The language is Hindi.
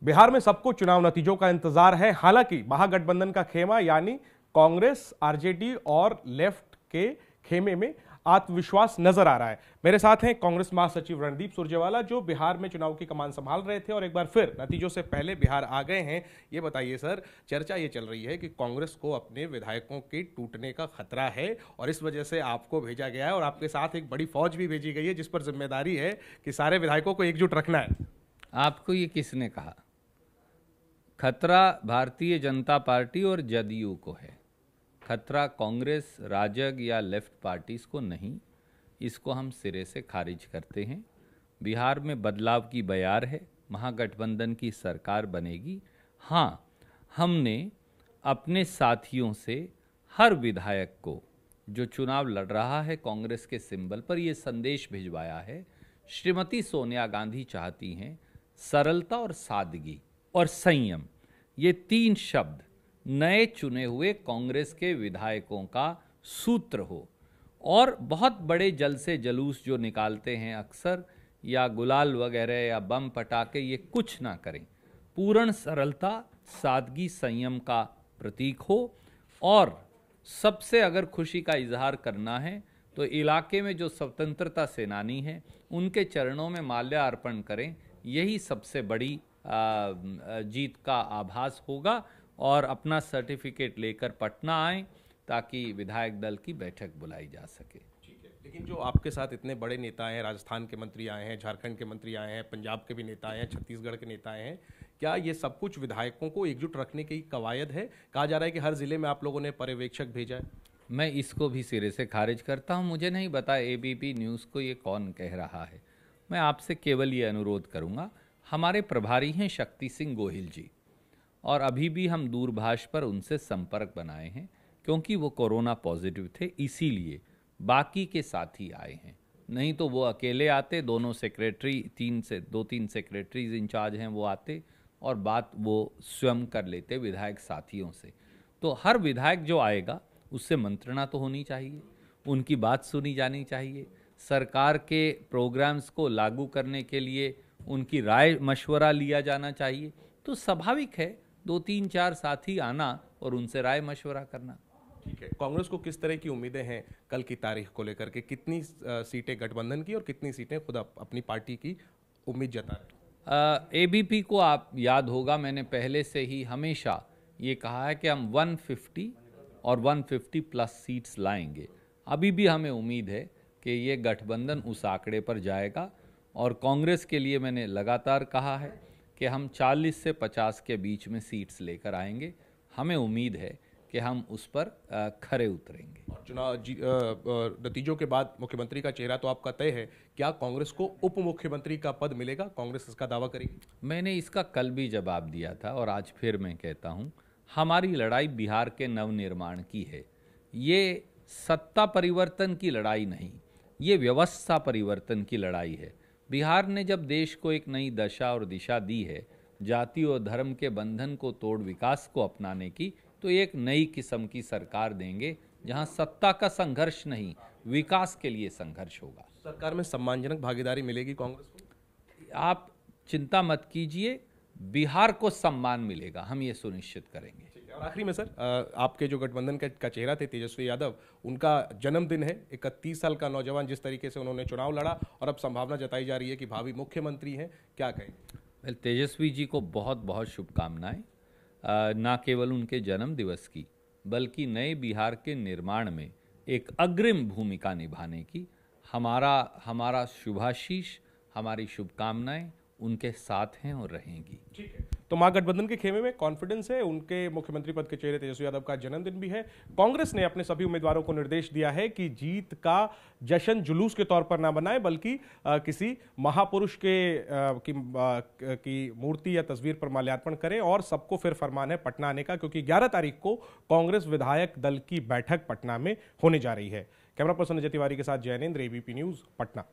बिहार में सबको चुनाव नतीजों का इंतजार है। हालांकि महागठबंधन का खेमा यानी कांग्रेस, आरजेडी और लेफ्ट के खेमे में आत्मविश्वास नजर आ रहा है। मेरे साथ हैं कांग्रेस महासचिव रणदीप सुरजेवाला, जो बिहार में चुनाव की कमान संभाल रहे थे और एक बार फिर नतीजों से पहले बिहार आ गए हैं। ये बताइए सर, चर्चा ये चल रही है कि कांग्रेस को अपने विधायकों के टूटने का खतरा है और इस वजह से आपको भेजा गया है और आपके साथ एक बड़ी फौज भी भेजी गई है जिस पर जिम्मेदारी है कि सारे विधायकों को एकजुट रखना है। आपको ये किसने कहा? खतरा भारतीय जनता पार्टी और जदयू को है। खतरा कांग्रेस, राजग या लेफ्ट पार्टीज को नहीं। इसको हम सिरे से खारिज करते हैं। बिहार में बदलाव की बयार है, महागठबंधन की सरकार बनेगी। हाँ, हमने अपने साथियों से हर विधायक को जो चुनाव लड़ रहा है कांग्रेस के सिंबल पर, यह संदेश भिजवाया है। श्रीमती सोनिया गांधी चाहती हैं सरलता और सादगी और संयम, ये तीन शब्द नए चुने हुए कांग्रेस के विधायकों का सूत्र हो। और बहुत बड़े जल से जलूस जो निकालते हैं अक्सर, या गुलाल वगैरह या बम पटाखे, ये कुछ ना करें। पूर्ण सरलता, सादगी, संयम का प्रतीक हो। और सबसे अगर खुशी का इजहार करना है तो इलाके में जो स्वतंत्रता सेनानी हैं उनके चरणों में माल्यार्पण करें। यही सबसे बड़ी जीत का आभास होगा और अपना सर्टिफिकेट लेकर पटना आएं ताकि विधायक दल की बैठक बुलाई जा सके। ठीक है, लेकिन जो आपके साथ इतने बड़े नेता हैं, राजस्थान के मंत्री आए हैं, झारखंड के मंत्री आए हैं, पंजाब के भी नेता आए हैं, छत्तीसगढ़ के नेता आए हैं, क्या ये सब कुछ विधायकों को एकजुट रखने की कवायद है? कहा जा रहा है कि हर जिले में आप लोगों ने पर्यवेक्षक भेजा है। मैं इसको भी सिरे से खारिज करता हूं। मुझे नहीं पता एबीपी न्यूज़ को ये कौन कह रहा है। मैं आपसे केवल ये अनुरोध करूंगा, हमारे प्रभारी हैं शक्ति सिंह गोहिल जी, और अभी भी हम दूरभाष पर उनसे संपर्क बनाए हैं क्योंकि वो कोरोना पॉजिटिव थे, इसीलिए बाकी के साथी आए हैं। नहीं तो वो अकेले आते, दोनों सेक्रेटरी, दो तीन सेक्रेटरीज इंचार्ज हैं, वो आते और बात वो स्वयं कर लेते विधायक साथियों से। तो हर विधायक जो आएगा उससे मंत्रणा तो होनी चाहिए, उनकी बात सुनी जानी चाहिए। सरकार के प्रोग्राम्स को लागू करने के लिए उनकी राय मशवरा लिया जाना चाहिए। तो स्वाभाविक है 2-3-4 साथी आना और उनसे राय मशवरा करना। ठीक है, कांग्रेस को किस तरह की उम्मीदें हैं कल की तारीख को लेकर के? कितनी सीटें गठबंधन की और कितनी सीटें खुद अपनी पार्टी की उम्मीद जता रहे? एबीपी को आप याद होगा, मैंने पहले से ही हमेशा ये कहा है कि हम 150 और 150 प्लस सीट्स लाएंगे। अभी भी हमें उम्मीद है कि ये गठबंधन उस आंकड़े पर जाएगा। और कांग्रेस के लिए मैंने लगातार कहा है कि हम 40 से 50 के बीच में सीट्स लेकर आएंगे। हमें उम्मीद है कि हम उस पर खरे उतरेंगे। और चुनाव नतीजों के बाद मुख्यमंत्री का चेहरा तो आपका तय है, क्या कांग्रेस को उप मुख्यमंत्री का पद मिलेगा? कांग्रेस इसका दावा करेगी? मैंने इसका कल भी जवाब दिया था और आज फिर मैं कहता हूं, हमारी लड़ाई बिहार के नवनिर्माण की है। ये सत्ता परिवर्तन की लड़ाई नहीं, ये व्यवस्था परिवर्तन की लड़ाई है। बिहार ने जब देश को एक नई दशा और दिशा दी है, जाति और धर्म के बंधन को तोड़ विकास को अपनाने की, तो एक नई किस्म की सरकार देंगे जहां सत्ता का संघर्ष नहीं, विकास के लिए संघर्ष होगा। सरकार में सम्मानजनक भागीदारी मिलेगी कांग्रेस को? आप चिंता मत कीजिए, बिहार को सम्मान मिलेगा, हम ये सुनिश्चित करेंगे। और आखिरी में सर, आपके जो गठबंधन का चेहरा थे तेजस्वी यादव, उनका जन्मदिन है। 31 साल का नौजवान, जिस तरीके से उन्होंने चुनाव लड़ा और अब संभावना जताई जा रही है कि भावी मुख्यमंत्री हैं, क्या कहें? तेजस्वी जी को बहुत बहुत शुभकामनाएं, ना केवल उनके जन्म दिवस की बल्कि नए बिहार के निर्माण में एक अग्रिम भूमिका निभाने की। हमारा शुभाशीष, हमारी शुभकामनाएं उनके साथ हैं और रहेंगी। ठीक है, तो महागठबंधन के खेमे में कॉन्फिडेंस है। उनके मुख्यमंत्री पद के चेहरे तेजस्वी यादव का जन्मदिन भी है। कांग्रेस ने अपने सभी उम्मीदवारों को निर्देश दिया है कि जीत का जश्न जुलूस के तौर पर ना बनाए, बल्कि किसी महापुरुष की मूर्ति या तस्वीर पर माल्यार्पण करें। और सबको फिर फरमान है पटना आने का, क्योंकि 11 तारीख को कांग्रेस विधायक दल की बैठक पटना में होने जा रही है। कैमरा पर्सन अजय तिवारी के साथ जैनेंद्र, एबीपी न्यूज, पटना।